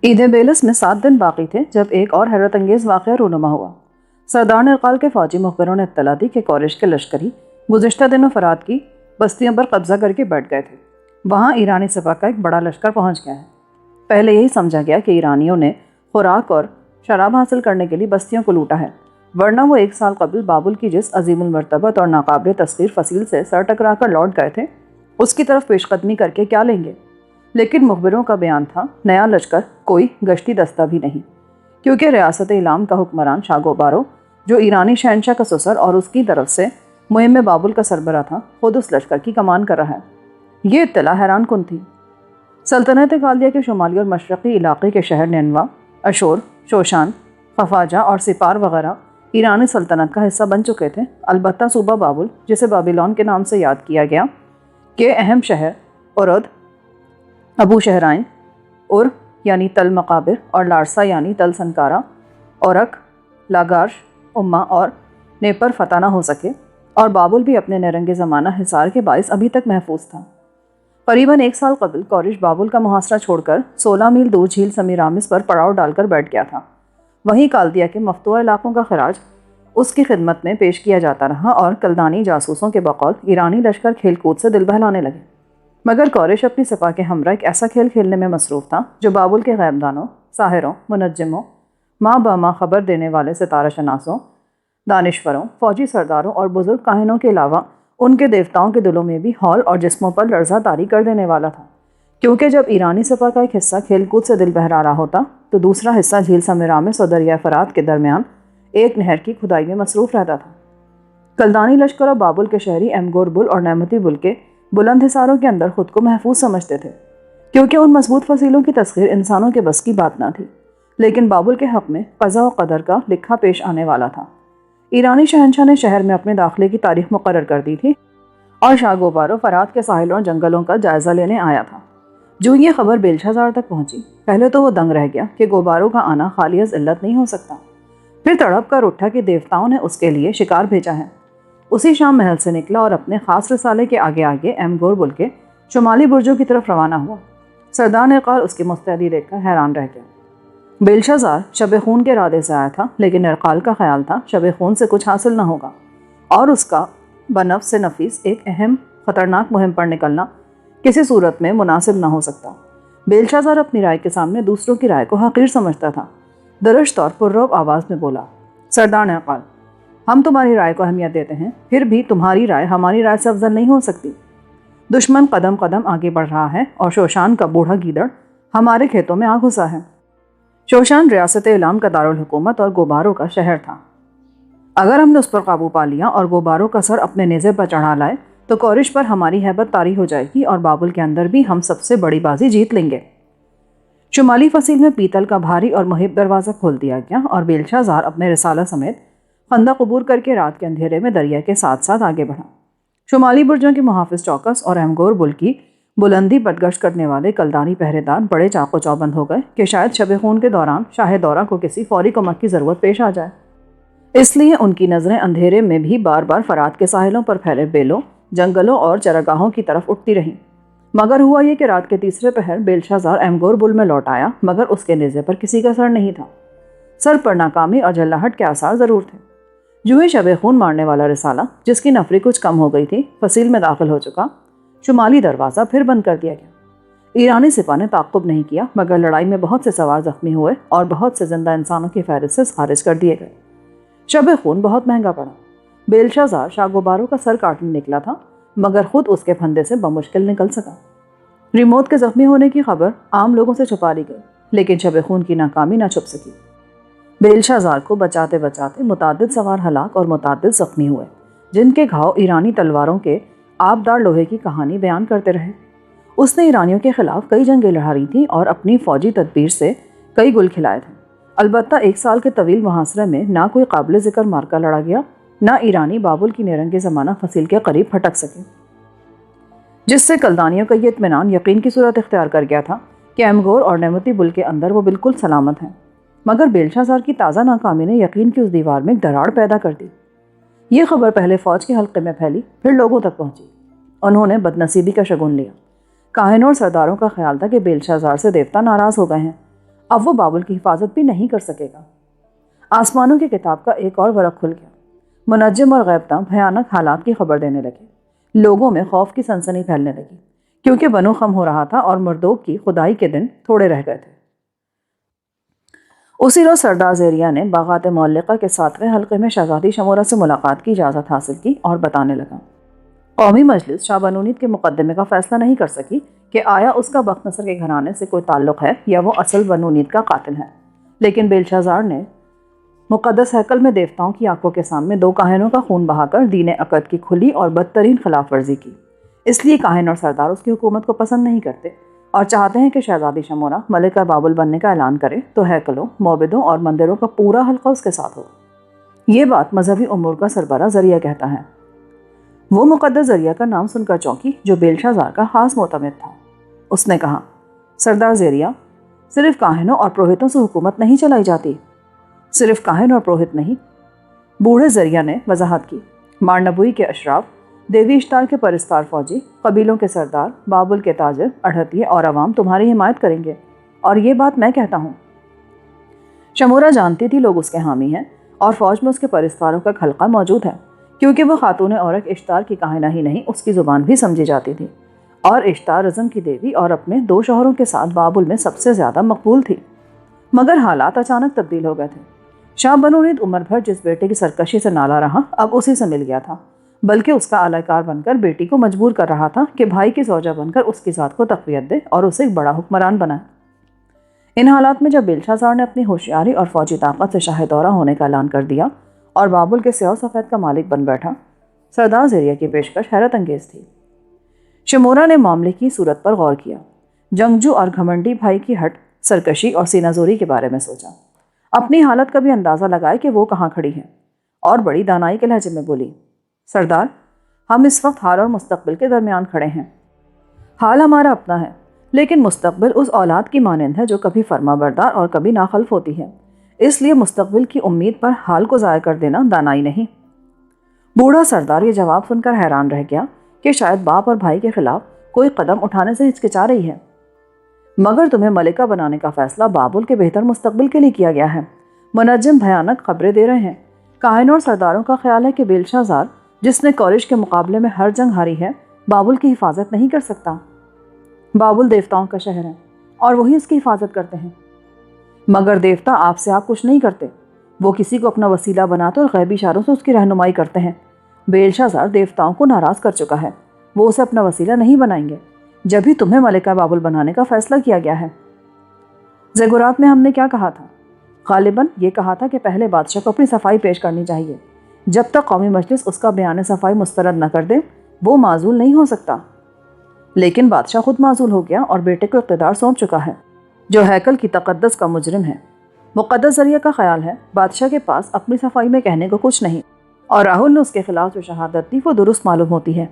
عید بیلس میں 7 دن باقی تھے جب ایک اور حیرت انگیز واقعہ رونما ہوا۔ سردار ارقال کے فوجی مخبروں نے اطلاع دی کہ قریش کے لشکری گزشتہ دنوں فرات کی بستیوں پر قبضہ کر کے بیٹھ گئے تھے۔ وہاں ایرانی سپاہ کا ایک بڑا لشکر پہنچ گیا ہے۔ پہلے یہی سمجھا گیا کہ ایرانیوں نے خوراک اور شراب حاصل کرنے کے لیے بستیوں کو لوٹا ہے، ورنہ وہ 1 سال قبل بابل کی جس عظیم المرتبت اور ناقابل تسخیر فصیل سے سر ٹکرا کر لوٹ گئے تھے، اس کی طرف پیش قدمی کر کے کیا لیں گے۔ لیکن مخبروں کا بیان تھا، نیا لشکر کوئی گشتی دستہ بھی نہیں، کیونکہ ریاست ایلام کا حکمران شاگو بارو، جو ایرانی شہنشاہ کا سسر اور اس کی طرف سے مہم بابل کا سربراہ تھا، خود اس لشکر کی کمان کر رہا ہے۔ یہ اطلاع حیران کن تھی۔ سلطنت غالیہ کے شمالی اور مشرقی علاقے کے شہر نینوا، اشور، شوشان، خفاجہ اور سپار وغیرہ ایرانی سلطنت کا حصہ بن چکے تھے۔ البتہ صوبہ بابل، جسے بابلون کے نام سے یاد کیا گیا، کے اہم شہر اورد، ابو شہرائن، اور یعنی تل مقابر اور لارسا یعنی تل سنکارا، اورک، لاگارش، اما اور نیپر فتح نہ ہو سکے، اور بابل بھی اپنے نیرنگ زمانہ حصار کے باعث ابھی تک محفوظ تھا۔ قریباً 1 سال قبل قریش بابل کا محاصرہ چھوڑ کر 16 میل دور جھیل سمیرامس پر پڑاؤ ڈال کر بیٹھ گیا تھا۔ وہیں کالدیا کے مفتوحہ علاقوں کا خراج اس کی خدمت میں پیش کیا جاتا رہا، اور کلدانی جاسوسوں کے بقول ایرانی لشکر کھیل کود سے دل بہلانے لگے۔ مگر قریش اپنی سپاہ کے ہمراہ ایک ایسا کھیل کھیلنے میں مصروف تھا جو بابل کے غیب دانوں، ساحروں، منجموں، ماں باماں خبر دینے والے ستارہ شناسوں، دانشوروں، فوجی سرداروں اور بزرگ کاہنوں کے علاوہ ان کے دیوتاؤں کے دلوں میں بھی ہول اور جسموں پر لرزہ طاری کر دینے والا تھا، کیونکہ جب ایرانی سپاہ کا ایک حصہ کھیل کود سے دل بہلا رہا ہوتا تو دوسرا حصہ جھیل سمیرامس اور دریائے فرات کے درمیان ایک نہر کی کھدائی میں مصروف رہتا تھا۔ کلدانی لشکر اور بابل کے شہری ایمگور بل اور نعمتی بل کے بلند حصاروں کے اندر خود کو محفوظ سمجھتے تھے، کیونکہ ان مضبوط فصیلوں کی تسخیر انسانوں کے بس کی بات نہ تھی۔ لیکن بابل کے حق میں قضا و قدر کا لکھا پیش آنے والا تھا۔ ایرانی شہنشاہ نے شہر میں اپنے داخلے کی تاریخ مقرر کر دی تھی، اور شاگو بارو فرات کے ساحلوں اور جنگلوں کا جائزہ لینے آیا تھا۔ جو یہ خبر بیلشازار تک پہنچی، پہلے تو وہ دنگ رہ گیا کہ گوبارو کا آنا خالی از علت نہیں ہو سکتا۔ پھر تڑپ کر اٹھا کہ دیوتاؤں نے اس کے لیے شکار بھیجا ہے۔ اسی شام محل سے نکلا اور اپنے خاص رسالے کے آگے آگے ایمگور بل کے شمالی برجوں کی طرف روانہ ہوا۔ سردار ارقال اس کی مستعدی دیکھ کر حیران رہ گیا۔ بیلشازار شب خون کے ارادے سے آیا تھا، لیکن ارقال کا خیال تھا شب خون سے کچھ حاصل نہ ہوگا، اور اس کا بنفس سے نفیس ایک اہم خطرناک مہم پر نکلنا کسی صورت میں مناسب نہ ہو سکتا۔ بیلشازار اپنی رائے کے سامنے دوسروں کی رائے کو حقیر سمجھتا تھا۔ درشت اور پررعب آواز میں بولا، سردار ارقال، ہم تمہاری رائے کو اہمیت دیتے ہیں، پھر بھی تمہاری رائے ہماری رائے سے افضل نہیں ہو سکتی۔ دشمن قدم قدم آگے بڑھ رہا ہے، اور شوشان کا بوڑھا گیدڑ ہمارے کھیتوں میں آ گھسا ہے۔ شوشان ریاست ایلام کا دارالحکومت اور گوبارو کا شہر تھا۔ اگر ہم نے اس پر قابو پا لیا اور گوبارو کا سر اپنے نیزے پر چڑھا لائے تو قریش پر ہماری ہیبت طاری ہو جائے گی، اور بابل کے اندر بھی ہم سب سے بڑی بازی جیت لیں گے۔ شمالی فصیل میں پیتل کا بھاری اور مہیب دروازہ کھول دیا گیا، اور بیلشازار اپنے رسالہ سمیت خندق عبور کر کے رات کے اندھیرے میں دریا کے ساتھ ساتھ آگے بڑھا۔ شمالی برجوں کے محافظ چوکس اور ایمگور بل کی بلندی پر گشت کرنے والے کلدانی پہرے دار بڑے چاق و چوبند ہو گئے کہ شاید شب خون کے دوران شاہ دورہ کو کسی فوری کمک کی ضرورت پیش آ جائے۔ اس لیے ان کی نظریں اندھیرے میں بھی بار بار فرات کے ساحلوں پر پھیلے بیلوں، جنگلوں اور چراگاہوں کی طرف اٹھتی رہیں۔ مگر ہوا یہ کہ رات کے تیسرے پہر بیلشازار ایمگور بل میں لوٹ آیا، مگر اس کے نیزے پر کسی کا سر نہیں تھا۔ سر پر ناکامی اور جھلاہٹ کے آثار ضرور تھے۔ جو ہی شب خون مارنے والا رسالہ، جس کی نفری کچھ کم ہو گئی تھی، فصیل میں داخل ہو چکا، شمالی دروازہ پھر بند کر دیا گیا۔ ایرانی سپاہ نے تعاقب نہیں کیا، مگر لڑائی میں بہت سے سوار زخمی ہوئے اور بہت سے زندہ انسانوں کی فہرست سے خارج کر دیے گئے۔ شب خون بہت مہنگا پڑا۔ بیلشازار شاگو بارو کا سر کاٹنے نکلا تھا، مگر خود اس کے پھندے سے بمشکل نکل سکا۔ ریموت کے زخمی ہونے کی خبر عام لوگوں سے چھپا لی گئی، لیکن شب خون کی ناکامی نہ چھپ سکی۔ بیلشازار کو بچاتے بچاتے متعدد سوار ہلاک اور متعدد زخمی ہوئے، جن کے گھاؤ ایرانی تلواروں کے آبدار لوہے کی کہانی بیان کرتے رہے۔ اس نے ایرانیوں کے خلاف کئی جنگیں لڑی تھیں اور اپنی فوجی تدبیر سے کئی گل کھلائے تھے۔ البتہ 1 سال کے طویل محاصرے میں نہ کوئی قابل ذکر مارکا لڑا گیا، نہ ایرانی بابل کی نیرنگ زمانہ فصیل کے قریب پھٹک سکے، جس سے کلدانیوں کا یہ اطمینان یقین کی صورت اختیار کر گیا تھا کہ ایمگور اور نعمتی بل کے اندر وہ بالکل سلامت ہیں۔ مگر بیلشازار کی تازہ ناکامی نے یقین کی اس دیوار میں ایک دراڑ پیدا کر دی۔ یہ خبر پہلے فوج کے حلقے میں پھیلی، پھر لوگوں تک پہنچی۔ انہوں نے بدنصیبی کا شگون لیا۔ کاہنوں اور سرداروں کا خیال تھا کہ بیلشازار سے دیوتا ناراض ہو گئے ہیں۔ اب وہ بابل کی حفاظت بھی نہیں کر سکے گا۔ آسمانوں کی کتاب کا ایک اور ورق کھل گیا۔ منجم اور غیبتاں بھیانک حالات کی خبر دینے لگے۔ لوگوں میں خوف کی سنسنی پھیلنے لگی، کیونکہ بنو خم ہو رہا تھا اور مردوک کی خدائی کے دن تھوڑے رہ گئے تھے۔ اسی روز سردار زیریہ نے باغات معلقہ کے 7ویں حلقے میں شہزادی شمورہ سے ملاقات کی اجازت حاصل کی اور بتانے لگا۔ قومی مجلس شاہ بنونید کے مقدمے کا فیصلہ نہیں کر سکی کہ آیا اس کا بخت نصر کے گھرانے سے کوئی تعلق ہے یا وہ اصل بنونید کا قاتل ہے، لیکن بیلشازار نے مقدس ہیکل میں دیوتاؤں کی آنکھوں کے سامنے 2 کاہنوں کا خون بہا کر دین عقد کی کھلی اور بدترین خلاف ورزی کی۔ اس لیے کاہن اور سردار اس کی حکومت کو پسند نہیں کرتے اور چاہتے ہیں کہ شہزادی شمورہ ملکہ بابل بننے کا اعلان کرے تو ہیکلوں، معبدوں اور مندروں کا پورا حلقہ اس کے ساتھ ہو۔ یہ بات مذہبی امور کا سربراہ زریہ کہتا ہے۔ وہ مقدس زریہ کا نام سن کر چونکی جو بیلشازار کا خاص معتمد تھا۔ اس نے کہا، سردار زیریہ، صرف کاہنوں اور پروہتوں سے حکومت نہیں چلائی جاتی۔ صرف کاہن اور پروہت نہیں، بوڑھے زریہ نے وضاحت کی، مارنبوئی کے اشراف، دیوی اشتار کے پرستار فوجی، قبیلوں کے سردار، بابل کے تاجر، اڑھتیے اور عوام تمہاری حمایت کریں گے، اور یہ بات میں کہتا ہوں۔ شمورہ جانتی تھی لوگ اس کے حامی ہیں اور فوج میں اس کے پرستاروں کا ایک حلقہ موجود ہے، کیونکہ وہ خاتون عورت اشتار کی کاہنہ ہی نہیں اس کی زبان بھی سمجھی جاتی تھی، اور اشتار رزم کی دیوی اور اپنے 2 شوہروں کے ساتھ بابل میں سب سے زیادہ مقبول تھی۔ مگر حالات اچانک تبدیل ہو گئے تھے۔ شاہ بنونید عمر بھر جس بیٹے کی سرکشی سے نالا رہا اب اسی سے مل گیا تھا، بلکہ اس کا اعلی کار بن کر بیٹی کو مجبور کر رہا تھا کہ بھائی کی زوجہ بن کر اس کی ذات کو تقویت دے اور اسے ایک بڑا حکمران بنائے۔ ان حالات میں جب بیلشازار نے اپنی ہوشیاری اور فوجی طاقت سے شاہ دورہ ہونے کا اعلان کر دیا اور بابل کے سیاہ و سفید کا مالک بن بیٹھا، سردار زیریہ کی پیشکش حیرت انگیز تھی۔ شمورہ نے معاملے کی صورت پر غور کیا، جنگجو اور گھمنڈی بھائی کی ہٹ، سرکشی اور سینہ زوری کے بارے میں سوچا، اپنی حالت کا بھی اندازہ لگائے کہ وہ کہاں کھڑی ہے، اور بڑی دانائی کے لہجے میں بولی، سردار، ہم اس وقت حال اور مستقبل کے درمیان کھڑے ہیں۔ حال ہمارا اپنا ہے، لیکن مستقبل اس اولاد کی مانند ہے جو کبھی فرما بردار اور کبھی ناخلف ہوتی ہے، اس لیے مستقبل کی امید پر حال کو ضائع کر دینا دانائی نہیں۔ بوڑھا سردار یہ جواب سن کر حیران رہ گیا کہ شاید باپ اور بھائی کے خلاف کوئی قدم اٹھانے سے ہچکچا رہی ہے۔ مگر تمہیں ملکہ بنانے کا فیصلہ بابل کے بہتر مستقبل کے لیے کیا گیا ہے۔ منجم بھیانک خبریں دے رہے ہیں۔ کاہنوں اور سرداروں کا خیال ہے کہ بیلشازار، جس نے کورش کے مقابلے میں ہر جنگ ہاری ہے، بابل کی حفاظت نہیں کر سکتا۔ بابل دیوتاؤں کا شہر ہے اور وہی اس کی حفاظت کرتے ہیں، مگر دیوتا آپ سے آپ کچھ نہیں کرتے، وہ کسی کو اپنا وسیلہ بناتے اور غیبی اشاروں سے اس کی رہنمائی کرتے ہیں۔ بیلشازار دیوتاؤں کو ناراض کر چکا ہے، وہ اسے اپنا وسیلہ نہیں بنائیں گے، جبھی تمہیں ملکہ بابل بنانے کا فیصلہ کیا گیا ہے۔ زیگورات میں ہم نے کیا کہا تھا؟ غالباً یہ کہا تھا کہ پہلے بادشاہ کو اپنی صفائی پیش کرنی چاہیے۔ جب تک قومی مجلس اس کا بیان صفائی مسترد نہ کر دے، وہ معزول نہیں ہو سکتا۔ لیکن بادشاہ خود معزول ہو گیا اور بیٹے کو اقتدار سونپ چکا ہے، جو ہیکل کی تقدس کا مجرم ہے۔ مقدس زریہ کا خیال ہے بادشاہ کے پاس اپنی صفائی میں کہنے کو کچھ نہیں، اور راہل نے اس کے خلاف جو شہادت دی وہ درست معلوم ہوتی ہے۔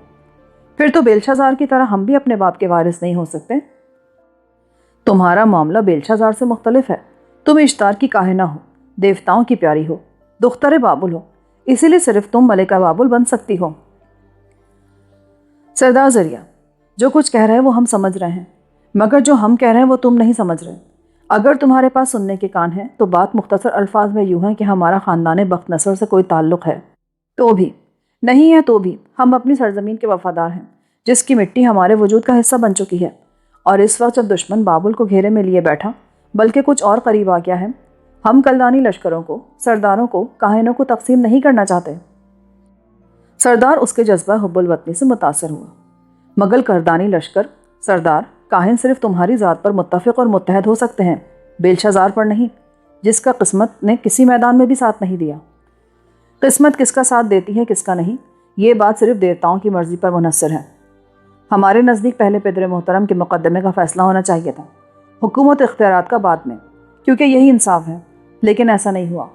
پھر تو بیلشازار کی طرح ہم بھی اپنے باپ کے وارث نہیں ہو سکتے۔ تمہارا معاملہ بیلشازار سے مختلف ہے۔ تم اشتار کی کاہنہ ہو، دیوتاؤں کی پیاری ہو، دختر بابل ہو، اسی لیے صرف تم ملکہ بابل بن سکتی ہو۔ سردار زریہ، جو کچھ کہہ رہے ہیں وہ ہم سمجھ رہے ہیں، مگر جو ہم کہہ رہے ہیں وہ تم نہیں سمجھ رہے۔ اگر تمہارے پاس سننے کے کان ہیں تو بات مختصر الفاظ میں یوں ہے کہ ہمارا خاندان بخت نصر سے کوئی تعلق ہے تو بھی، نہیں ہے تو بھی، ہم اپنی سرزمین کے وفادار ہیں، جس کی مٹی ہمارے وجود کا حصہ بن چکی ہے، اور اس وقت جب دشمن بابل کو گھیرے میں لیے بیٹھا، بلکہ کچھ اور قریب آ گیا ہے، ہم کلدانی لشکروں کو، سرداروں کو، کاہنوں کو تقسیم نہیں کرنا چاہتے۔ سردار اس کے جذبہ حب الوطنی سے متاثر ہوا۔ مگر کردانی لشکر، سردار، کاہن صرف تمہاری ذات پر متفق اور متحد ہو سکتے ہیں، بیلشازار پر نہیں، جس کا قسمت نے کسی میدان میں بھی ساتھ نہیں دیا۔ قسمت کس کا ساتھ دیتی ہے کس کا نہیں، یہ بات صرف دیوتاؤں کی مرضی پر منحصر ہے۔ ہمارے نزدیک پہلے پدر محترم کے مقدمے کا فیصلہ ہونا چاہیے تھا، حکومت اختیارات کا بعد میں، کیونکہ یہی انصاف ہے، لیکن ایسا نہیں ہوا۔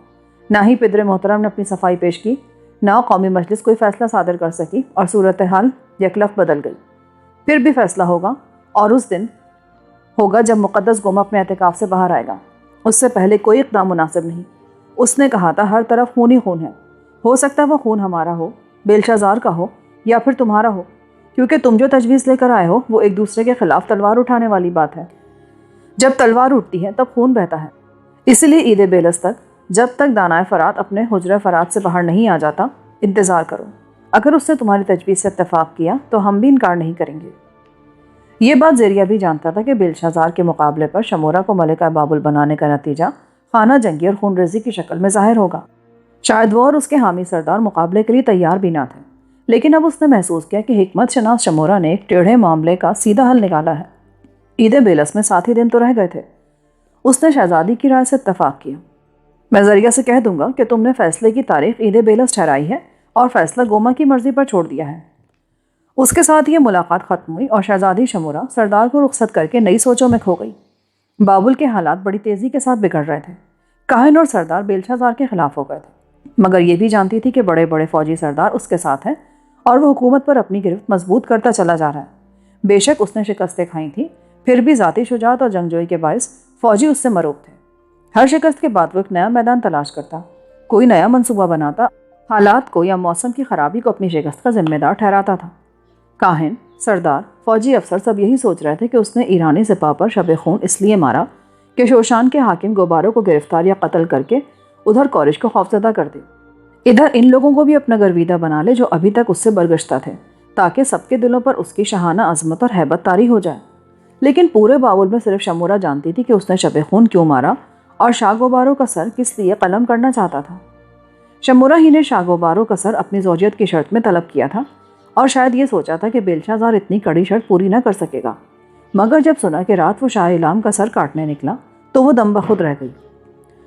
نہ ہی پدر محترم نے اپنی صفائی پیش کی، نہ قومی مجلس کوئی فیصلہ صادر کر سکی، اور صورتحال یکلخت بدل گئی۔ پھر بھی فیصلہ ہوگا، اور اس دن ہوگا جب مقدس گوما اپنے اعتکاف سے باہر آئے گا۔ اس سے پہلے کوئی اقدام مناسب نہیں۔ اس نے کہا تھا ہر طرف خون ہی خون ہے، ہو سکتا ہے وہ خون ہمارا ہو، بیلشازار کا ہو، یا پھر تمہارا ہو، کیونکہ تم جو تجویز لے کر آئے ہو وہ ایک دوسرے کے خلاف تلوار اٹھانے والی بات ہے۔ جب تلوار اٹھتی ہے تب خون بہتا ہے، اسی لیے عید بیلس تک جب تک دانائے فرات اپنے حجرہ فرات سے باہر نہیں آ جاتا انتظار کرو۔ اگر اس نے تمہاری تجویز سے اتفاق کیا تو ہم بھی انکار نہیں کریں گے۔ یہ بات زیریہ بھی جانتا تھا کہ بیلشازار کے مقابلے پر شمورہ کو ملکہ بابل بنانے کا نتیجہ خانہ جنگی اور خون ریزی کی شکل میں ظاہر ہوگا۔ شاید وہ اور اس کے حامی سردار مقابلے کے لیے تیار بھی نہ تھے، لیکن اب اس نے محسوس کیا کہ حکمت شناس شمورہ نے ایک ٹیڑھے معاملے کا سیدھا حل نکالا ہے۔ عید بیلس میں 7 ہی دن تو رہ گئے تھے۔ اس نے شہزادی کی رائے سے اتفاق کیا۔ میں زریہ سے کہہ دوں گا کہ تم نے فیصلے کی تاریخ عید بیلس ٹھہرائی ہے اور فیصلہ گوما کی مرضی پر چھوڑ دیا ہے۔ اس کے ساتھ یہ ملاقات ختم ہوئی اور شہزادی شمورہ سردار کو رخصت کر کے نئی سوچوں میں کھو گئی۔ بابل کے حالات بڑی تیزی کے ساتھ بگڑ رہے تھے۔ کاہن اور سردار بیلشازار کے خلاف ہو گئے تھے، مگر یہ بھی جانتی تھی کہ بڑے بڑے فوجی سردار اس کے ساتھ ہیں اور وہ حکومت پر اپنی گرفت مضبوط کرتا چلا جا رہا ہے۔ بے شک اس نے شکستیں کھائی تھیں، پھر بھی ذاتی شجاعت اور جنگجوئی کے باعث فوجی اس سے مروب تھے۔ ہر شکست کے بعد وہ ایک نیا میدان تلاش کرتا، کوئی نیا منصوبہ بناتا، حالات کو یا موسم کی خرابی کو اپنی شکست کا ذمہ دار ٹھہراتا تھا۔ کاہن، سردار، فوجی افسر سب یہی سوچ رہے تھے کہ اس نے ایرانی سپاہ پر شب خون اس لیے مارا کہ شوشان کے حاکم گوباروں کو گرفتار یا قتل کر کے ادھر کورش کو خوفزدہ کر دے، ادھر ان لوگوں کو بھی اپنا گرویدہ بنا لے جو ابھی تک اس سے برگشتہ تھے، تاکہ سب کے دلوں پر اس کی شاہانہ عظمت اور ہیبت طاری ہو جائے۔ لیکن پورے باول میں صرف شمورہ جانتی تھی کہ اس نے شب خون کیوں مارا اور شاہ گوباروں کا سر کس لیے قلم کرنا چاہتا تھا۔ شمورہ ہی نے شاہ گوباروں کا سر اپنی زوجیت کی شرط میں طلب کیا تھا اور شاید یہ سوچا تھا کہ بیلشازار اتنی کڑی شرط پوری نہ کر سکے گا، مگر جب سنا کہ رات وہ شاہ اعلام کا سر کاٹنے نکلا تو وہ دم بخود رہ گئی۔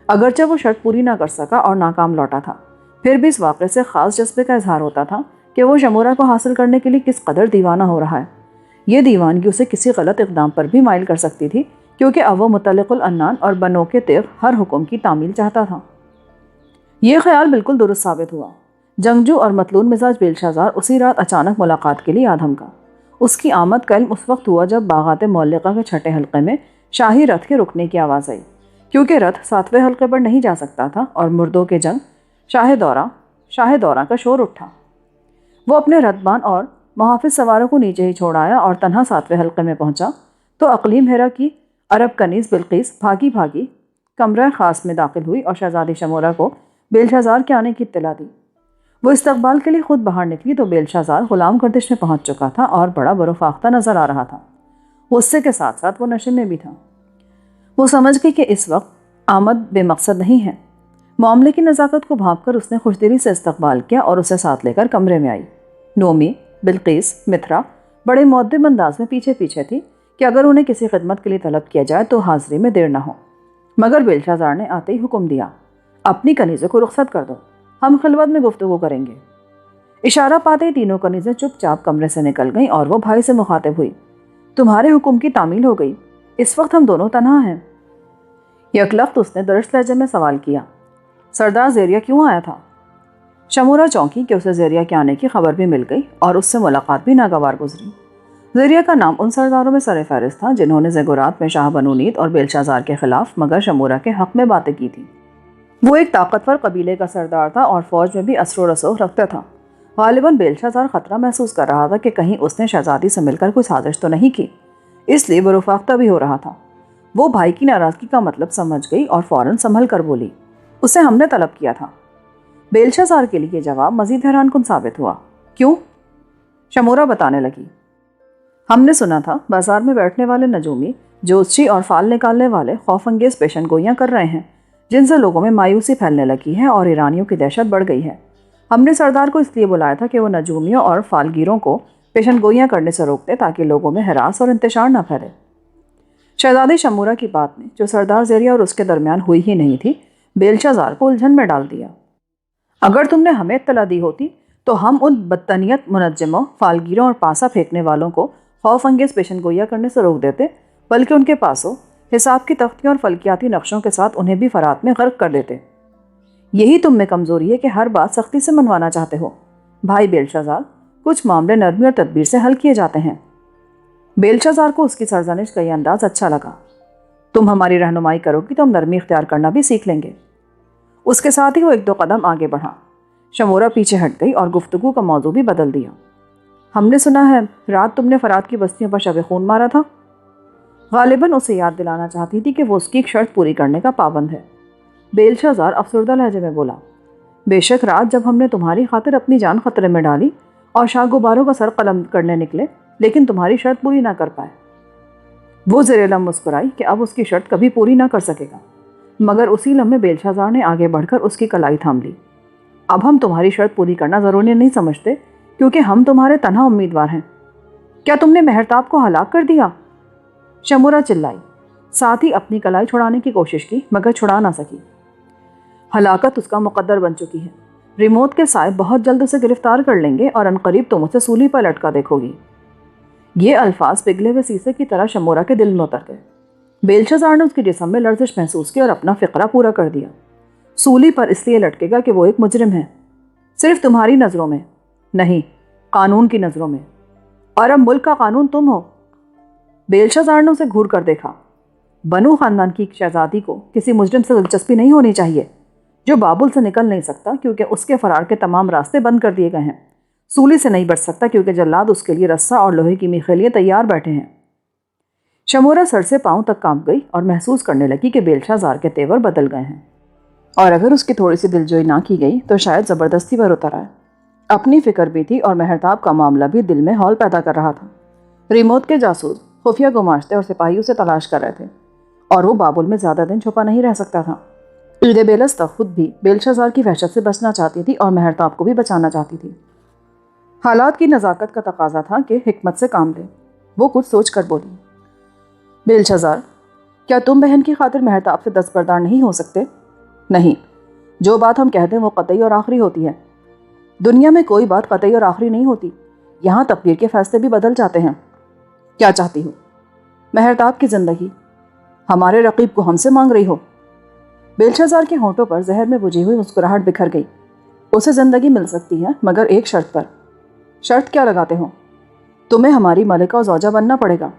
اگرچہ وہ شرط پوری نہ کر سکا اور ناکام لوٹا تھا، پھر بھی اس واقعے سے خاص جذبے کا اظہار ہوتا تھا کہ وہ شمورہ کو حاصل کرنے کے لیے کس قدر دیوانہ ہو رہا ہے۔ یہ دیوانگی اسے کسی غلط اقدام پر بھی مائل کر سکتی تھی، کیونکہ اب وہ مطلق العنان اور بنو کے تیغ ہر حکم کی تعمیل چاہتا تھا۔ یہ خیال بالکل درست ثابت ہوا۔ جنگجو اور مطلون مزاج بیلشازار اسی رات اچانک ملاقات کے لیے آدم کا۔ اس کی آمد کا علم اس وقت ہوا جب باغات معلقہ کے چھٹے حلقے میں شاہی رتھ کے رکنے کی آواز آئی، کیونکہ رتھ 7ویں حلقے پر نہیں جا سکتا تھا اور مردوں کے جنگ شاہ دوراں کا شور اٹھا۔ وہ اپنے رتبان اور محافظ سواروں کو نیچے ہی چھوڑ آیا اور تنہا 7ویں حلقے میں پہنچا تو اقلیم ہیرا کی عرب کنیز بلقیس بھاگی بھاگی کمرہ خاص میں داخل ہوئی اور شہزادی شمورہ کو بیلشازار کے آنے کی اطلاع دی۔ وہ استقبال کے لیے خود باہر نکلی تو بیلشازار غلام گردش میں پہنچ چکا تھا اور بڑا برفاختہ نظر آ رہا تھا۔ غصے کے ساتھ ساتھ وہ نشے میں بھی تھا۔ وہ سمجھ گئی کہ اس وقت آمد بے مقصد نہیں ہے۔ معاملے کی نزاکت کو بھانپ کر اس نے خوشدلی سے استقبال کیا اور اسے ساتھ لے کر کمرے میں آئی۔ نومی، بلقیس، مترا بڑے مؤدب انداز میں پیچھے پیچھے تھی کہ اگر انہیں کسی خدمت کے لیے طلب کیا جائے تو حاضری میں دیر نہ ہو، مگر بیلشازار نے آتے ہی حکم دیا، اپنی کنیزوں کو رخصت کر دو، ہم خلوت میں گفتگو کریں گے۔ اشارہ پاتے ہی تینوں کنیزیں چپ چاپ کمرے سے نکل گئیں اور وہ بھائی سے مخاطب ہوئی، تمہارے حکم کی تعمیل ہو گئی، اس وقت ہم دونوں تنہا ہیں۔ یکلخت اس نے درشت لہجے میں سوال کیا، سردار زیریہ کیوں آیا تھا؟ شمورہ چونکی کہ اسے زیریہ کے آنے کی خبر بھی مل گئی اور اس سے ملاقات بھی ناگوار گزری۔ زیریہ کا نام ان سرداروں میں سر فہرست تھا جنہوں نے زیگورات میں شاہ بنو نید اور بیلشازار کے خلاف مگر شمورہ کے حق میں باتیں کی تھیں۔ وہ ایک طاقتور قبیلے کا سردار تھا اور فوج میں بھی اثر و رسوخ رکھتا تھا۔ غالباً بیلشازار خطرہ محسوس کر رہا تھا کہ کہیں اس نے شہزادی سے مل کر کوئی سازش تو نہیں کی، اس لیے وہ رفاقتہ بھی ہو رہا تھا۔ وہ بھائی کی ناراضگی کا مطلب سمجھ گئی اور فوراً سنبھل کر بولی، اسے ہم نے طلب کیا تھا۔ بیلشازار کے لیے یہ جواب مزید حیران کن ثابت ہوا۔ کیوں؟ شمورہ بتانے لگی، ہم نے سنا تھا بازار میں بیٹھنے والے نجومی، جوتشی اور فال نکالنے والے خوف انگیز پیشن گوئیاں کر رہے ہیں جن سے لوگوں میں مایوسی پھیلنے لگی ہے اور ایرانیوں کی دہشت بڑھ گئی ہے۔ ہم نے سردار کو اس لیے بلایا تھا کہ وہ نجومیوں اور فالگیروں کو پیشن گوئیاں کرنے سے روک دے تاکہ لوگوں میں ہراس اور انتشار نہ پھیلے۔ شہزادی شمورہ کی بات نے جو سردار زیریہ اور اس کے درمیان ہوئی ہی نہیں تھی بیلشازار کو الجھن میں ڈال دیا۔ اگر تم نے ہمیں اطلاع دی ہوتی تو ہم ان بدتنیت منجموں، فالگیروں اور پاسا پھینکنے والوں کو خوف انگیز پیشن گوئیاں کرنے سے روک دیتے، بلکہ ان کے پاسوں حساب کی تختیوں اور فلکیاتی نقشوں کے ساتھ انہیں بھی فرات میں غرق کر دیتے۔ یہی تم میں کمزوری ہے کہ ہر بات سختی سے منوانا چاہتے ہو۔ بھائی بیلشازار، کچھ معاملے نرمی اور تدبیر سے حل کیے جاتے ہیں۔ بیلشازار کو اس کی سرزنش کا یہ انداز اچھا لگا۔ تم ہماری رہنمائی کرو گی تو ہم نرمی اختیار کرنا بھی سیکھ لیں گے۔ اس کے ساتھ ہی وہ 1-2 قدم آگے بڑھا۔ شمورہ پیچھے ہٹ گئی اور گفتگو کا موضوع بھی بدل دیا۔ ہم نے سنا ہے رات تم نے فرات کی بستیوں پر شب خون مارا تھا۔ غالباً اسے یاد دلانا چاہتی تھی کہ وہ اس کی ایک شرط پوری کرنے کا پابند ہے۔ بیلشا زار افسردہ لہجے میں بولا، بے شک رات جب ہم نے تمہاری خاطر اپنی جان خطرے میں ڈالی اور شاہ غباروں کا سر قلم کرنے نکلے لیکن تمہاری شرط پوری نہ کر پائے۔ وہ زیر لب مسکرائی کہ اب اس کی شرط کبھی پوری نہ کر سکے گا، مگر اسی لمحے بیلشا زار نے آگے بڑھ کر اس کی کلائی تھام لی۔ اب ہم تمہاری شرط پوری کرنا ضروری نہیں سمجھتے کیونکہ ہم تمہارے تنہا امیدوار ہیں۔ کیا تم نے مہرتاب کو ہلاک کر دیا؟ شمورہ چلائی، ساتھ ہی اپنی کلائی چھڑانے کی کوشش کی مگر چھڑا نہ سکی۔ ہلاکت اس کا مقدر بن چکی ہے۔ ریموت کے صاحب بہت جلد اسے گرفتار کر لیں گے اور عنقریب تم اسے سولی پر لٹکا دیکھو گی۔ یہ الفاظ پگھلے ہوئے سیسے کی طرح شمورہ کے دل میں اتر گئے۔ بیلشا زار نے اس کے جسم میں لرزش محسوس کی اور اپنا فقرہ پورا کر دیا۔ سولی پر اس لیے لٹکے گا کہ وہ ایک مجرم ہے، صرف تمہاری نظروں میں نہیں، قانون کی نظروں میں، اور اب ملک کا قانون تم ہو۔ بیلشا زار نے اسے گھور کر دیکھا۔ بنو خاندان کی ایک شہزادی کو کسی مجرم سے دلچسپی نہیں ہونی چاہیے جو بابل سے نکل نہیں سکتا کیونکہ اس کے فرار کے تمام راستے بند کر دیے گئے ہیں، سولی سے نہیں بچ سکتا کیونکہ جلاد اس کے لیے رسہ اور لوہے کی میخیں لیے تیار بیٹھے ہیں۔ شمورہ سر سے پاؤں تک کانپ گئی اور محسوس کرنے لگی کہ بیلشا زار کے تیور بدل گئے ہیں، اور اگر اس کی تھوڑی سی دلجوئی نہ کی گئی تو شاید زبردستی پر اتر آئے۔ اپنی فکر بھی تھی اور مہرتاب کا معاملہ بھی دل میں ہول پیدا کر رہا تھا۔ ریموت کے جاسوس خفیہ گماشتے اور سپاہی اسے تلاش کر رہے تھے اور وہ بابل میں زیادہ دن چھپا نہیں رہ سکتا تھا۔ ایدیبیلس تک خود بھی بیلشا زار کی وحشت سے بچنا چاہتی تھی اور مہرتاب کو بھی بچانا چاہتی تھی۔ حالات کی نزاکت کا تقاضا تھا کہ حکمت سے کام لے۔ وہ کچھ سوچ کر بولی، بیلشا زار، کیا تم بہن کی خاطر مہرتاب سے دستبردار نہیں ہو سکتے؟ نہیں، جو بات ہم کہہ دیں وہ قطعی اور آخری ہوتی ہے۔ دنیا میں کوئی بات قطعی اور آخری نہیں ہوتی، یہاں تقدیر کے فیصلے بھی بدل جاتے ہیں۔ کیا چاہتی ہو؟ مہرتاب کی زندگی ہمارے رقیب کو ہم سے مانگ رہی ہو؟ بیلشا زار کے ہونٹوں پر زہر میں بجھی ہوئی مسکراہٹ بکھر گئی۔ اسے زندگی مل سکتی ہے مگر ایک شرط پر۔ شرط کیا لگاتے ہو؟ تمہیں ہماری ملکہ و زوجہ بننا پڑے گا۔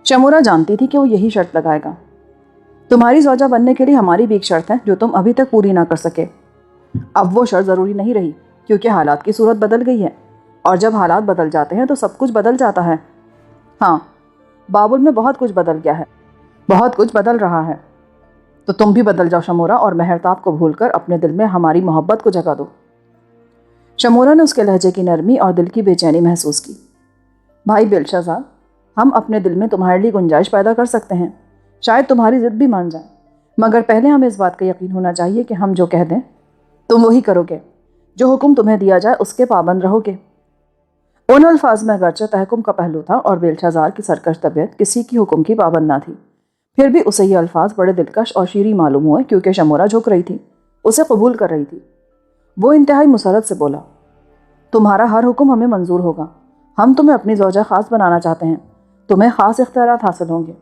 شمورہ جانتی تھی کہ وہ یہی شرط لگائے گا۔ تمہاری زوجہ بننے کے لیے ہماری بھی ایک شرط ہے جو تم ابھی تک پوری نہ کر سکے۔ اب وہ شرط ضروری نہیں رہی کیونکہ حالات کی صورت بدل گئی ہے، اور جب حالات بدل جاتے ہیں تو سب کچھ بدل جاتا ہے۔ ہاں، بابل میں بہت کچھ بدل گیا ہے، بہت کچھ بدل رہا ہے، تو تم بھی بدل جاؤ شمورہ اور مہرتاب کو بھول کر اپنے دل میں ہماری محبت کو جگہ دو۔ شمورہ نے اس کے لہجے کی نرمی اور دل کی بے چینی محسوس کی۔ بھائی بیلشا زار، ہم اپنے دل میں تمہارے لیے گنجائش پیدا کر سکتے ہیں، شاید تمہاری ضد بھی مان جائیں، مگر پہلے ہمیں اس بات کا یقین ہونا چاہیے کہ ہم جو کہہ دیں تم وہی کرو گے، جو حکم تمہیں دیا جائے اس کے پابند رہو گے۔ ان الفاظ میں اگرچہ تحکم کا پہلو تھا اور بیلشا زار کی سرکش طبیعت کسی کی حکم کی پابند نہ تھی، پھر بھی اسے یہ الفاظ بڑے دلکش اور شیریں معلوم ہوئے کیونکہ شمورہ جھک رہی تھی، اسے قبول کر رہی تھی۔ وہ انتہائی مسرت سے بولا، تمہارا ہر حکم ہمیں منظور ہوگا، ہم تمہیں اپنی زوجہ خاص بنانا چاہتے ہیں، تمہیں خاص اختیارات حاصل ہوں گے،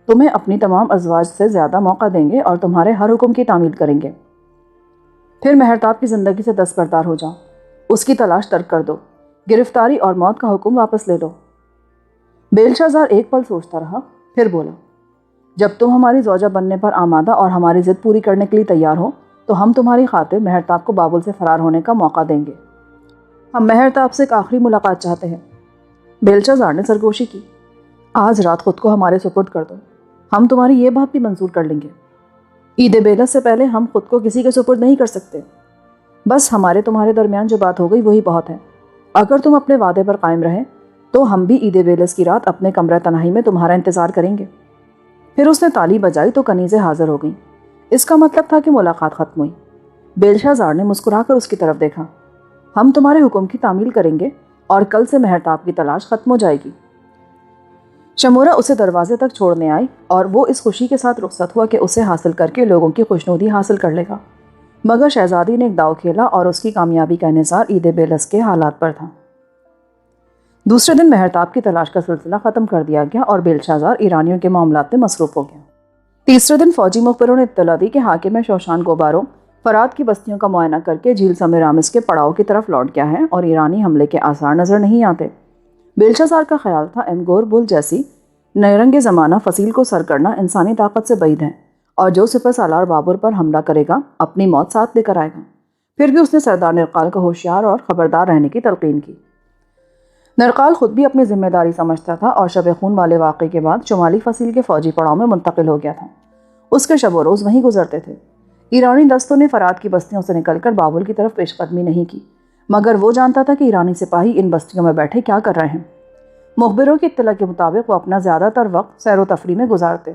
تمہیں اپنی تمام ازواج سے زیادہ موقع دیں گے اور تمہارے ہر حکم کی تعمیل کریں گے۔ پھر مہرتاب کی زندگی سے دستبردار ہو جاؤ، اس کی تلاش ترک کر دو، گرفتاری اور موت کا حکم واپس لے لو۔ بیلشا زار ایک پل سوچتا رہا، پھر بولا، جب تم ہماری زوجہ بننے پر آمادہ اور ہماری ضد پوری کرنے کے لیے تیار ہو تو ہم تمہاری خاطر مہرتاب کو بابل سے فرار ہونے کا موقع دیں گے۔ ہم مہرتاب سے ایک آخری ملاقات چاہتے ہیں۔ بیلشا زار نے سرگوشی کی، آج رات خود کو ہمارے سپرد کر دو، ہم تمہاری یہ بات بھی منظور کر لیں گے۔ ایدیبیلس سے پہلے ہم خود کو کسی کے سپرد نہیں کر سکتے، بس ہمارے تمہارے درمیان جو بات ہو گئی وہی بہت ہے۔ اگر تم اپنے وعدے پر قائم رہے تو ہم بھی ایدیبیلس کی رات اپنے کمرہ تنہائی میں تمہارا انتظار کریں گے۔ پھر اس نے تالی بجائی تو کنیزیں حاضر ہو گئیں۔ اس کا مطلب تھا کہ ملاقات ختم ہوئی۔ بیلشا زار نے مسکرا کر اس کی طرف دیکھا، ہم تمہارے حکم کی تعمیل کریں گے اور کل سے مہرتاب کی تلاش ختم ہو جائے گی۔ شمورہ اسے دروازے تک چھوڑنے آئی اور وہ اس خوشی کے ساتھ رخصت ہوا کہ اسے حاصل کر کے لوگوں کی خوشنودی حاصل کر لے گا، مگر شہزادی نے ایک داؤ کھیلا اور اس کی کامیابی کا انحصار ایدیبیلس کے حالات پر تھا۔ دوسرے دن مہرتاب کی تلاش کا سلسلہ ختم کر دیا گیا اور بیلشا زار ایرانیوں کے معاملات میں مصروف ہو گیا۔ تیسرے دن فوجی مخبروں نے اطلاع دی کہ حاکم شوشان گوبارو فرات کی بستیوں کا معائنہ کر کے جھیل سمیرامس کے پڑاؤ کی طرف لوٹ گیا ہے اور ایرانی حملے کے آثار نظر نہیں آتے۔ بیلشا زار کا خیال تھا امگور بل جیسی نیرنگ زمانہ فصیل کو سر کرنا انسانی طاقت سے بعید ہے، اور جو سپہ سالار بابر پر حملہ کرے گا اپنی موت ساتھ لے کر آئے گا۔ پھر بھی اس نے سردار نرقال کو ہوشیار اور خبردار رہنے کی تلقین کی۔ نرقال خود بھی اپنی ذمہ داری سمجھتا تھا اور شب خون والے واقعے کے بعد شمالی فصیل کے فوجی پڑاؤ میں منتقل ہو گیا تھا۔ اس کے شب و روز وہیں گزرتے تھے۔ ایرانی دستوں نے فرات کی بستیوں سے نکل کر بابل کی طرف پیش قدمی نہیں کی، مگر وہ جانتا تھا کہ ایرانی سپاہی ان بستیوں میں بیٹھے کیا کر رہے ہیں۔ مخبروں کی اطلاع کے مطابق وہ اپنا زیادہ تر وقت سیر و تفریح میں گزارتے،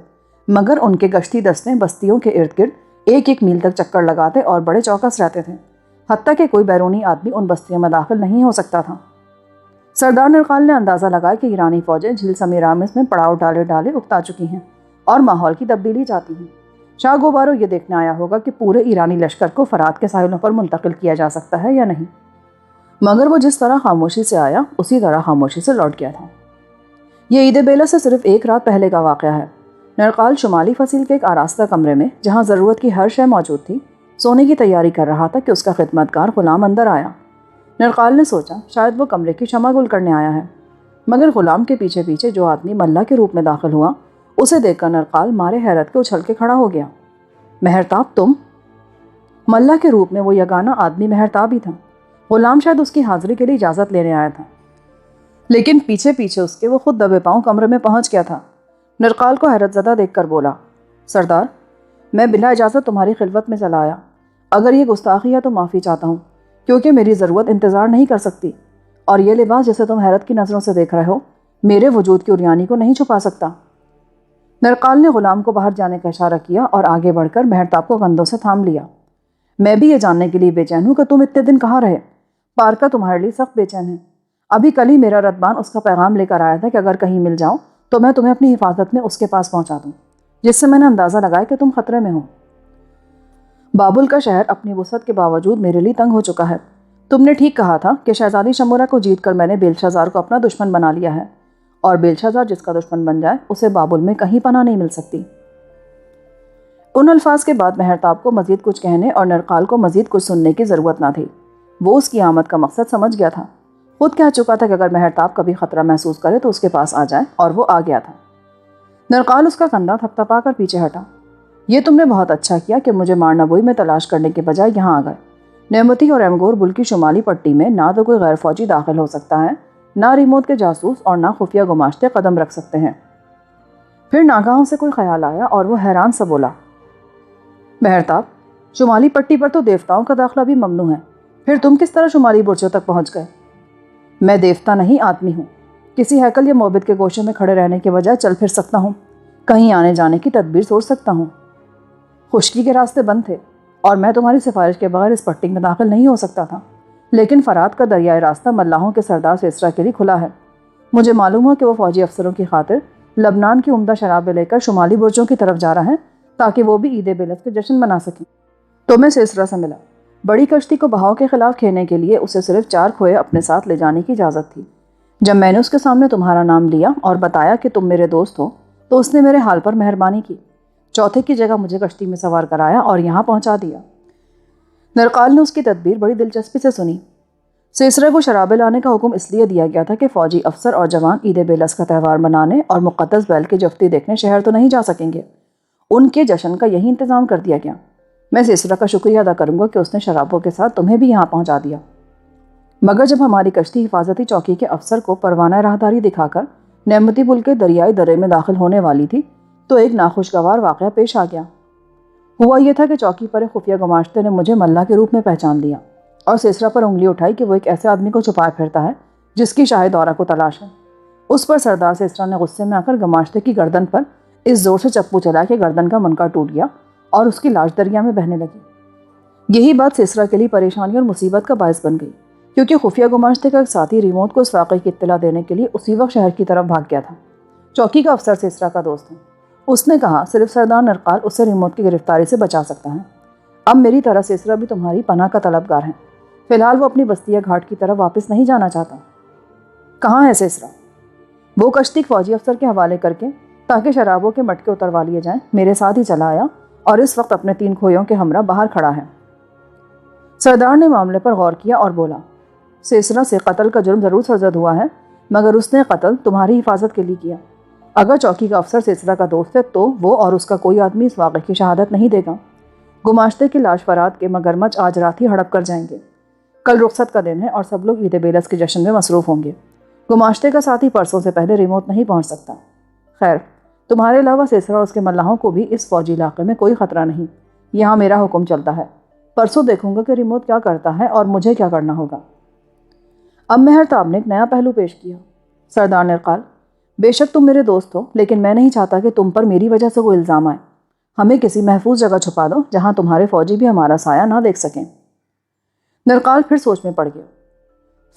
مگر ان کے گشتی دستے بستیوں کے ارد گرد ایک ایک میل تک چکر لگاتے اور بڑے چوکس رہتے تھے، حتیٰ کہ کوئی بیرونی آدمی ان بستیوں میں داخل نہیں ہو سکتا تھا۔ سردار نرقال نے اندازہ لگایا کہ ایرانی فوجیں جھیل سمیرامس میں پڑاؤ ڈالے اکتا چکی ہیں اور ماحول کی تبدیلی چاہتی ہیں۔ شاہ گوبارو یہ دیکھنے آیا ہوگا کہ پورے ایرانی لشکر کو فرات کے ساحلوں پر منتقل کیا جا سکتا ہے یا نہیں، مگر وہ جس طرح خاموشی سے آیا اسی طرح خاموشی سے لوٹ گیا تھا۔ یہ عید بیلہ سے صرف ایک رات پہلے کا واقعہ ہے۔ نرقال شمالی فصیل کے ایک آراستہ کمرے میں، جہاں ضرورت کی ہر شے موجود تھی، سونے کی تیاری کر رہا تھا کہ اس کا خدمتگار غلام اندر آیا۔ نرقال نے سوچا شاید وہ کمرے کی شمع گل کرنے آیا ہے، مگر غلام کے پیچھے پیچھے جو آدمی ملا کے روپ میں داخل ہوا، اسے دیکھ کر نرقال مارے حیرت کے اچھل کے کھڑا ہو گیا۔ مہرتاب تم؟ ملا کے روپ میں وہ یگانہ آدمی مہرتاب ہی تھا۔ غلام شاید اس کی حاضری کے لیے اجازت لینے آیا تھا، لیکن پیچھے پیچھے اس کے وہ خود دبے پاؤں کمرے میں پہنچ گیا تھا۔ نرقال کو حیرت زدہ دیکھ کر بولا، سردار، میں بلا اجازت تمہاری خلوت میں چلا آیا۔ اگر یہ گستاخی ہے تو معافی چاہتا ہوں، کیونکہ میری ضرورت انتظار نہیں کر سکتی، اور یہ لباس جسے تم حیرت کی نظروں سے دیکھ رہے ہو میرے وجود کی عریانی کو نہیں چھپا سکتا۔ نرقال نے غلام کو باہر جانے کا اشارہ کیا اور آگے بڑھ کر مہرتاب کو کندھوں سے تھام لیا۔ میں بھی یہ جاننے کے لیے بے چین ہوں کہ تم اتنے دن کہاں رہے۔ پارکا تمہارے لیے سخت بے چین ہے۔ ابھی کل ہی میرا ردبان اس کا پیغام لے کر آیا تھا کہ اگر کہیں مل جاؤ تو میں تمہیں اپنی حفاظت میں اس کے پاس پہنچا دوں، جس سے میں نے اندازہ لگایا کہ تم خطرے میں ہو۔ بابل کا شہر اپنی وسعت کے باوجود میرے لیے تنگ ہو چکا ہے۔ تم نے ٹھیک کہا تھا کہ شہزادی شمورہ کو جیت کر میں نے بیلشازار کو اپنا دشمن بنا لیا ہے، اور بیلشازار جس کا دشمن بن جائے اسے بابل میں کہیں پناہ نہیں مل سکتی۔ ان الفاظ کے بعد مہرتاب کو مزید کچھ کہنے اور نرقال کو مزید کچھ سننے کی ضرورت نہ تھی۔ وہ اس کی آمد کا مقصد سمجھ گیا تھا۔ خود کہہ چکا تھا کہ اگر مہرتاب کبھی خطرہ محسوس کرے تو اس کے پاس آ جائے، اور وہ آ گیا تھا۔ نرقال اس کا کندھا تھپتھپا کر پیچھے ہٹا۔ یہ تم نے بہت اچھا کیا کہ مجھے مارنابوئی میں تلاش کرنے کے بجائے یہاں آ گئے۔ نعمتی اور ایمگور بل کی شمالی پٹی میں نہ تو کوئی غیر فوجی داخل ہو سکتا ہے، نہ ریموت کے جاسوس اور نہ خفیہ گماشتے قدم رکھ سکتے ہیں۔ پھر ناگہاں سے کوئی خیال آیا اور وہ حیران سا بولا، مہرتاب، شمالی پٹی پر تو دیوتاؤں کا داخلہ بھی ممنوع ہے، پھر تم کس طرح شمالی برجوں تک پہنچ گئے؟ میں دیوتا نہیں، آدمی ہوں۔ کسی ہیکل یا معبد کے گوشے میں کھڑے رہنے کے بجائے چل پھر سکتا ہوں، کہیں آنے جانے کی تدبیر سوچ سکتا ہوں۔ خشکی کے راستے بند تھے اور میں تمہاری سفارش کے بغیر اس پٹی میں داخل نہیں ہو سکتا تھا، لیکن فرات کا دریائے راستہ ملاحوں کے سردار سیسرا کے لیے کھلا ہے۔ مجھے معلوم ہو کہ وہ فوجی افسروں کی خاطر لبنان کی عمدہ شرابیں لے کر شمالی برجوں کی طرف جا رہا ہے تاکہ وہ بھی عید بیلت کے جشن منا سکیں۔ تو میں سیسرا سے ملا۔ بڑی کشتی کو بہاؤ کے خلاف کھینے کے لیے اسے صرف 4 کھوئے اپنے ساتھ لے جانے کی اجازت تھی۔ جب میں نے اس کے سامنے تمہارا نام لیا اور بتایا کہ تم میرے دوست ہو تو اس نے میرے حال پر مہربانی کی، چوتھے کی جگہ مجھے کشتی میں سوار کرایا اور یہاں پہنچا دیا۔ نرقال نے اس کی تدبیر بڑی دلچسپی سے سنی۔ سیسرا کو شرابیں لانے کا حکم اس لیے دیا گیا تھا کہ فوجی افسر اور جوان عید بیلس کا تہوار منانے اور مقدس بیل کی جفتی دیکھنے شہر تو نہیں جا سکیں گے۔ ان کے جشن کا یہی انتظام کر دیا گیا۔ میں سیسرا کا شکریہ ادا کروں گا کہ اس نے شرابوں کے ساتھ تمہیں بھی یہاں پہنچا دیا۔ مگر جب ہماری کشتی حفاظتی چوکی کے افسر کو پروانہ راہداری دکھا کر نعمتی پل کے دریائی درے میں داخل ہونے والی تھی تو ایک ناخوشگوار واقعہ پیش آ گیا۔ ہوا یہ تھا کہ چوکی پر ایک خفیہ گماشتے نے مجھے ملا کے روپ میں پہچان لیا اور سیسرا پر انگلی اٹھائی کہ وہ ایک ایسے آدمی کو چھپائے پھرتا ہے جس کی شاہ دورہ کو تلاش ہے۔ اس پر سردار سیسرا نے غصے میں آ کر گماشتے کی گردن پر اس زور سے چپو چلا کہ گردن کا منکا ٹوٹ گیا اور اس کی لاش دریا میں بہنے لگی۔ یہی بات سیسرا کے لیے پریشانی اور مصیبت کا باعث بن گئی، کیونکہ خفیہ گماشتے کا ایک ساتھی ریموت کو اس واقعے کی اطلاع دینے کے لیے اسی وقت شہر کی طرف بھاگ گیا تھا۔ چوکی کا افسر سیسرا کا دوست ہے۔ اس نے کہا صرف سردار نرقال اسے ریموت کی گرفتاری سے بچا سکتا ہے۔ اب میری طرح سیسرا بھی تمہاری پناہ کا طلبگار ہے۔ فی الحال وہ اپنی بستیا گھاٹ کی طرف واپس نہیں جانا چاہتا۔ کہاں ہے سیسرا؟ وہ کشتی فوجی افسر کے حوالے کر کے تاکہ شرابوں کے مٹکے اتروا لیے جائیں میرے ساتھ ہی چلا آیا اور اس وقت اپنے 3 کھویوں کے ہمراہ باہر کھڑا ہے۔ سردار نے معاملے پر غور کیا اور بولا، سیسرا سے قتل کا جرم ضرور سرزد ہوا ہے، مگر اس نے قتل تمہاری حفاظت کے لیے کیا۔ اگر چوکی کا افسر سیسرا کا دوست ہے تو وہ اور اس کا کوئی آدمی اس واقعے کی شہادت نہیں دے گا۔ گماشتے کی لاش فرات کے مگرمچھ آج رات ہی ہڑپ کر جائیں گے۔ کل رخصت کا دن ہے اور سب لوگ عید بیلس کے جشن میں مصروف ہوں گے۔ گماشتے کا ساتھی پرسوں سے پہلے ریموٹ نہیں پہنچ سکتا۔ خیر، تمہارے علاوہ سیسرا اور اس کے ملاحوں کو بھی اس فوجی علاقے میں کوئی خطرہ نہیں۔ یہاں میرا حکم چلتا ہے۔ پرسوں دیکھوں گا کہ ریموٹ کیا کرتا ہے اور مجھے کیا کرنا ہوگا۔ اب مہرتاب نے ایک نیا پہلو پیش کیا۔ سردار نرقال، بے شک تم میرے دوست ہو، لیکن میں نہیں چاہتا کہ تم پر میری وجہ سے کوئی الزام آئے۔ ہمیں کسی محفوظ جگہ چھپا دو جہاں تمہارے فوجی بھی ہمارا سایہ نہ دیکھ سکیں۔ نرقال پھر سوچ میں پڑ گیا۔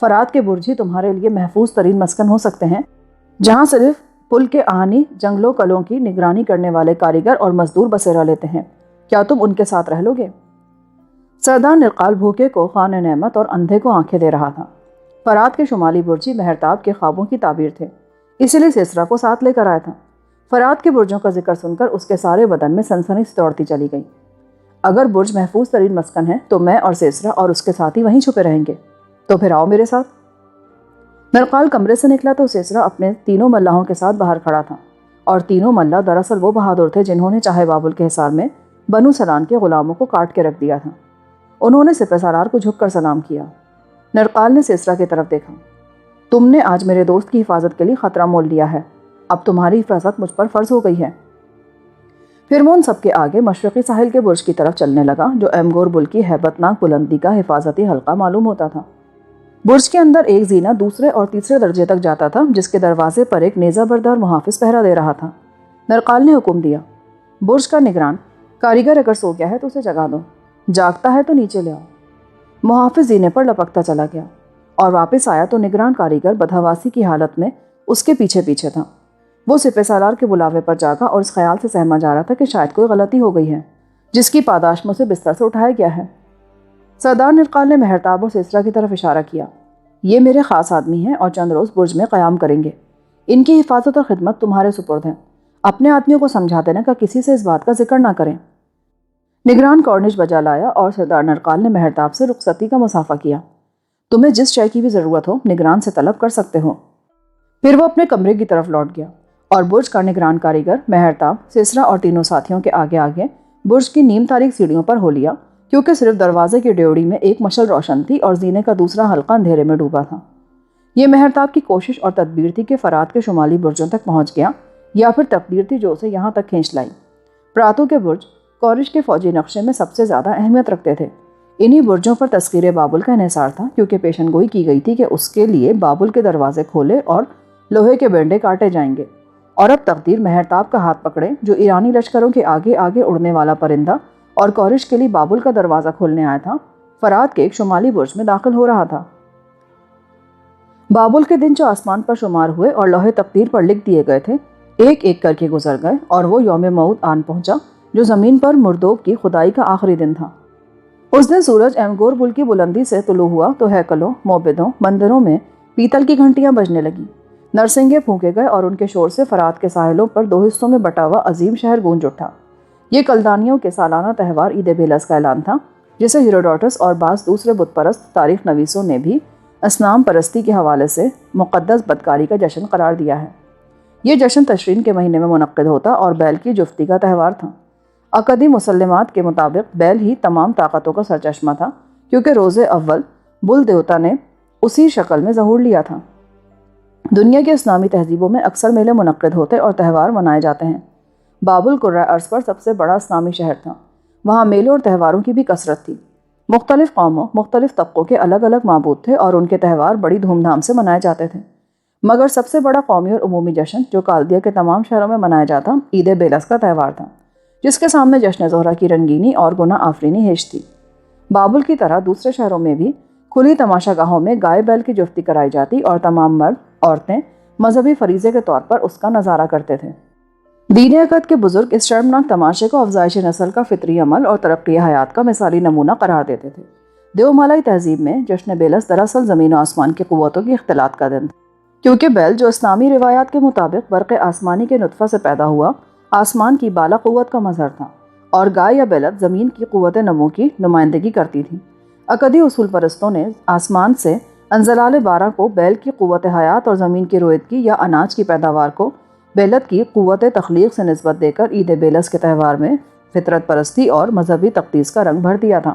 فرات کے برج ہی تمہارے لیے محفوظ ترین مسکن ہو سکتے ہیں، جہاں صرف پل کے آہنی جنگلوں کلوں کی نگرانی کرنے والے کاریگر اور مزدور بسیرا لیتے ہیں۔ کیا تم ان کے ساتھ رہ لو گے؟ سردار نرقال بھوکے کو خوان نعمت اور اندھے کو آنکھیں دے رہا تھا۔ فرات کے شمالی برجی مہرتاب کے خوابوں کی تعبیر تھے، اسی لیے سیسرا کو ساتھ لے کر آیا تھا۔ فرات کے برجوں کا ذکر سن کر اس کے سارے بدن میں سنسنی سے دوڑتی چلی گئی۔ اگر برج محفوظ ترین مسکن ہے تو میں اور سیسرا اور اس کے ساتھی وہیں چھپے رہیں گے، تو پھر آؤ میرے ساتھ۔ نرقال کمرے سے نکلا تو سیسرا اپنے تینوں ملاحوں کے ساتھ باہر کھڑا تھا، اور تینوں ملا دراصل وہ بہادر تھے جنہوں نے چاہے بابل کے حصار میں بنو سنان کے غلاموں کو کاٹ کے رکھ دیا تھا۔ انہوں نے سپہ سالار کو جھک کر سلام کیا۔ نرقال نے سیسرا کی طرف دیکھا۔ تم نے آج میرے دوست کی حفاظت کے لیے خطرہ مول لیا ہے، اب تمہاری حفاظت مجھ پر فرض ہو گئی ہے۔ پھر وہ ان سب کے آگے مشرقی ساحل کے برج کی طرف چلنے لگا جو ایمگور بل کی ہیبت ناک بلندی کا حفاظتی حلقہ معلوم ہوتا تھا۔ برج کے اندر ایک زینہ دوسرے اور تیسرے درجے تک جاتا تھا، جس کے دروازے پر ایک نیزہ بردار محافظ پہرا دے رہا تھا۔ نرقال نے حکم دیا، برج کا نگران کاریگر اگر سو گیا ہے تو اسے جگا دو، جاگتا ہے تو نیچے لے آؤ۔ محافظ زینے پر لپکتا چلا گیا اور واپس آیا تو نگران کاریگر بدحواسی کی حالت میں اس کے پیچھے پیچھے تھا۔ وہ سپہ سالار کے بلاوے پر جاگا اور اس خیال سے سہما جا رہا تھا کہ شاید کوئی غلطی ہو گئی ہے جس کی پاداش میں اسے بستر سے اٹھایا گیا ہے۔ سردار نرقال نے مہرتاب اور سیسرا کی طرف اشارہ کیا۔ یہ میرے خاص آدمی ہیں اور چند روز برج میں قیام کریں گے۔ ان کی حفاظت اور خدمت تمہارے سپرد ہے۔ اپنے آدمیوں کو سمجھا دینا کہ کسی سے اس بات کا ذکر نہ کریں۔ نگران کورنش بجا لایا اور سردار نرقال نے مہرتاب سے رخصتی کا مصافحہ کیا۔ تمہیں جس شے کی بھی ضرورت ہو نگران سے طلب کر سکتے ہو۔ پھر وہ اپنے کمرے کی طرف لوٹ گیا اور برج کا نگران کاریگر مہرتاب، سیسرا اور تینوں ساتھیوں کے آگے آگے برج کی نیم تاریک سیڑھیوں پر ہو لیا، کیونکہ صرف دروازے کی ڈیوڑی میں ایک مشل روشن تھی اور زینے کا دوسرا حلقہ اندھیرے میں ڈوبا تھا۔ یہ مہرتاب کی کوشش اور تدبیر تھی کہ فرات کے شمالی برجوں تک پہنچ گیا، یا پھر تقدیر تھی جو اسے یہاں تک کھینچ لائی۔ پراتو کے برج کورش کے فوجی نقشے میں سب سے زیادہ اہمیت رکھتے تھے۔ انہی برجوں پر تذکیر بابل کا انحصار تھا، کیونکہ پیشن گوئی کی گئی تھی کہ اس کے لیے بابل کے دروازے کھولے اور لوہے کے بینڈے کاٹے جائیں گے۔ اور اب تقدیر مہرتاب کا ہاتھ پکڑے، جو ایرانی لشکروں کے آگے آگے اڑنے والا پرندہ اور کورش کے لیے بابل کا دروازہ کھولنے آیا تھا، فرات کے ایک شمالی برج میں داخل ہو رہا تھا۔ بابل کے دن جو آسمان پر شمار ہوئے اور لوہے تقدیر پر لکھ دیے گئے تھے، ایک ایک کر کے گزر گئے اور وہ یوم موعود آن پہنچا جو زمین پر مردوب کی خدائی کا آخری دن تھا۔ اس دن سورج ایمگور بل کی بلندی سے طلوع ہوا تو ہیکلوں، معبدوں، مندروں میں پیتل کی گھنٹیاں بجنے لگیں، نرسنگے پھونکے گئے اور ان کے شور سے فرات کے ساحلوں پر دو حصوں میں بٹا ہوا عظیم شہر گونج اٹھا۔ یہ کلدانیوں کے سالانہ تہوار عید بیلس کا اعلان تھا، جسے ہیروڈوٹس اور بعض دوسرے بت پرست تاریخ نویسوں نے بھی اصنام پرستی کے حوالے سے مقدس بدکاری کا جشن قرار دیا ہے۔ یہ جشن تشرین کے مہینے میں منعقد ہوتا اور بیل کی جفتی کا تہوار تھا۔ عقدی مسلمات کے مطابق بیل ہی تمام طاقتوں کا سرچشمہ تھا، کیونکہ روز اول بل دیوتا نے اسی شکل میں ظہور لیا تھا۔ دنیا کی اسلامی تہذیبوں میں اکثر میلے منعقد ہوتے اور تہوار منائے جاتے ہیں۔ بابل قرۂ ارض پر سب سے بڑا اسلامی شہر تھا۔ وہاں میلوں اور تہواروں کی بھی کثرت تھی۔ مختلف قوموں، مختلف طبقوں کے الگ الگ معبود تھے اور ان کے تہوار بڑی دھوم دھام سے منائے جاتے تھے، مگر سب سے بڑا قومی اور عمومی جشن جو کالدیا کے تمام شہروں میں منایا جاتا عید بیلس کا تہوار تھا، جس کے سامنے جشن زہرہ کی رنگینی اور گناہ آفرینی ہیش تھی۔ بابل کی طرح دوسرے شہروں میں بھی کھلی تماشا گاہوں میں گائے بیل کی جفتی کرائی جاتی اور تمام مرد عورتیں مذہبی فریضے کے طور پر اس کا نظارہ کرتے تھے۔ دین عقد کے بزرگ اس شرمناک تماشے کو افزائش نسل کا فطری عمل اور ترقی حیات کا مثالی نمونہ قرار دیتے تھے۔ دیومالائی تہذیب میں جشن بیلس دراصل زمین و آسمان کی قوتوں کی اختلاط کا دن تھا، کیونکہ بیل جو اسلامی روایات کے مطابق برق آسمانی کے نطفہ سے پیدا ہوا، آسمان کی بالا قوت کا مظہر تھا، اور گائے یا بیلت زمین کی قوت نمو کی نمائندگی کرتی تھی۔ عقدی اصول پرستوں نے آسمان سے انزلال بارہ کو بیل کی قوت حیات اور زمین کی رویدگی یا اناج کی پیداوار کو بیلت کی قوت تخلیق سے نسبت دے کر عید بیلس کے تہوار میں فطرت پرستی اور مذہبی تقدیس کا رنگ بھر دیا تھا۔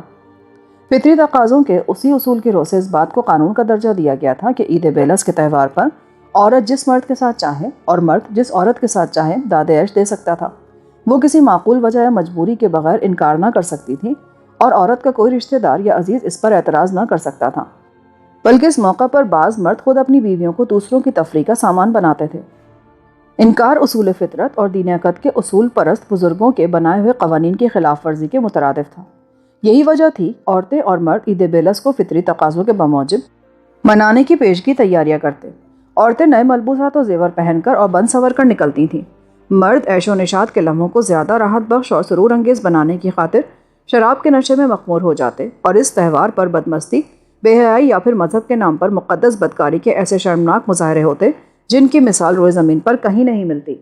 فطری تقاضوں کے اسی اصول کی رو سے اس بات کو قانون کا درجہ دیا گیا تھا کہ عید بیلس کے تہوار پر عورت جس مرد کے ساتھ چاہے اور مرد جس عورت کے ساتھ چاہے داد عیش دے سکتا تھا۔ وہ کسی معقول وجہ یا مجبوری کے بغیر انکار نہ کر سکتی تھی اور عورت کا کوئی رشتہ دار یا عزیز اس پر اعتراض نہ کر سکتا تھا، بلکہ اس موقع پر بعض مرد خود اپنی بیویوں کو دوسروں کی تفریح کا سامان بناتے تھے۔ انکار اصول فطرت اور دین اقدس کے اصول پرست بزرگوں کے بنائے ہوئے قوانین کی خلاف ورزی کے مترادف تھا۔ یہی وجہ تھی عورتیں اور مرد عید بیلس کو فطری تقاضوں کے بموجب منانے کی پیشگی تیاریاں کرتے۔ عورتیں نئے ملبوسات و زیور پہن کر اور بن سنور کر نکلتی تھیں۔ مرد عیش و نشاط کے لمحوں کو زیادہ راحت بخش اور سرور انگیز بنانے کی خاطر شراب کے نشے میں مخمور ہو جاتے اور اس تہوار پر بدمستی، بے حیائی یا پھر مذہب کے نام پر مقدس بدکاری کے ایسے شرمناک مظاہرے ہوتے جن کی مثال روئے زمین پر کہیں نہیں ملتی۔